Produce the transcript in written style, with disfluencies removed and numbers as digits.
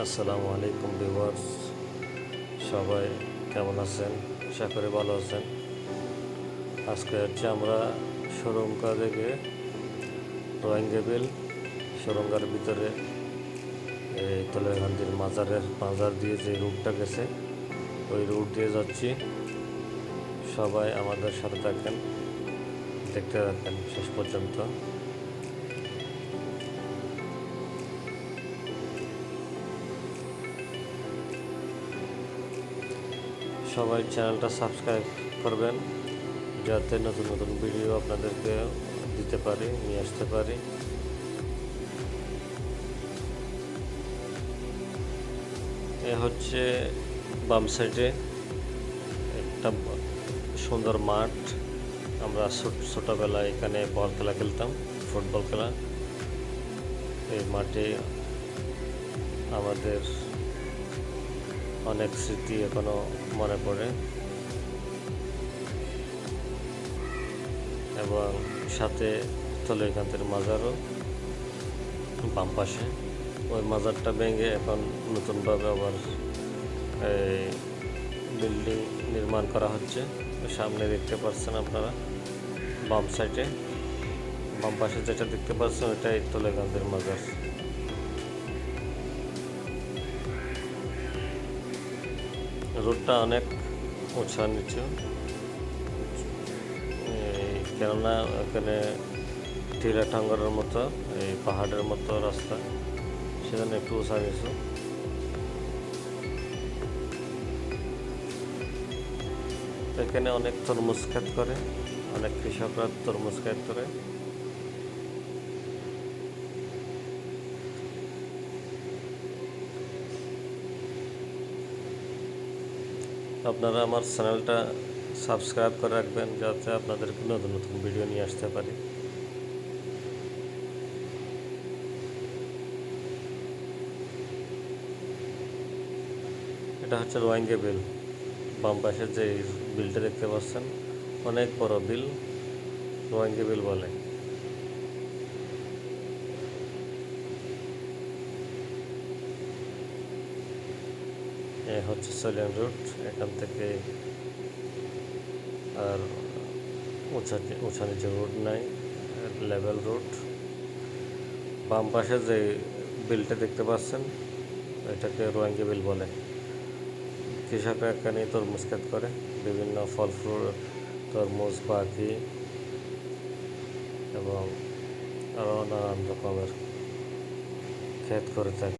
আসসালামু আলাইকুম ভিউয়ার্স, সবাই কেমন আছেন? আশা করি ভালো আছেন। আজকে আমরা সুরঙ্গা থেকে রোয়াঙ্গেবিল সুরঙ্গার ভিতরে এই তলেগান্দির মাজার দিয়ে যে রুটটা গেছে ওই রুট দিয়ে যাচ্ছি। সবাই আমাদের সাথে থাকেন, দেখতে থাকেন শেষ পর্যন্ত। সবাই চ্যানেলটা সাবস্ক্রাইব করবেন যাতে নতুন নতুন ভিডিও আপনাদেরকে দিতে পারি, নিয়ে আসতে পারি। এ হচ্ছে বাম সাইডে একটা সুন্দর মাঠ। আমরা ছোটোবেলায় এখানে বল খেলা খেলতাম, ফুটবল খেলা। এই মাঠে আমাদের অনেক স্মৃতি এখনো মনে পড়ে, এবং সাথে তলেকান্তের মাজারও বাম পাশে। ওই মাজারটা ভেঙে এখন নতুনভাবে আবার বিল্ডিং নির্মাণ করা হচ্ছে। সামনে দেখতে পাচ্ছেন আপনারা বাম সাইডে, বাম পাশে যেটা দেখতে পাচ্ছেন ওটাই তলেকান্তের মাজার। রোডটা অনেক উঁচা নিচু, কেননা এখানে টিলা টাঙ্গরের মতো এই পাহাড়ের মতো রাস্তা, সেখানে একটু উঁচা নিচু। এখানে অনেক তরমুজ ক্ষেত করে, অনেক কৃষকরা তরমুজ ক্ষেত করে। আপনারা আমার চ্যানেলটা সাবস্ক্রাইব করে রাখবেন যাতে আপনাদেরকে নতুন নতুন ভিডিও নিয়ে আসতে পারি। এটা হচ্ছে রোয়াঙ্গে বিল। বাম পাশে যে বিলটা দেখতে পাচ্ছেন অনেক বড় বিল, রোয়াঙ্গে বিল বলে। এ হচ্ছে সলিয়ান রুট। এখান থেকে আর উঁচা নিচে রোড নাই, লেভেল রোড। বাম পাশে যে বিলটা দেখতে পাচ্ছেন এটাকে রোয়াঙ্গি বিল বলে। কৃষকরা এখানে তরমুজ ক্ষেত করে, বিভিন্ন ফল ফ্রুট, তরমুজ, পাখি এবং আরও নানান রকমের ক্ষেত করে থাকে।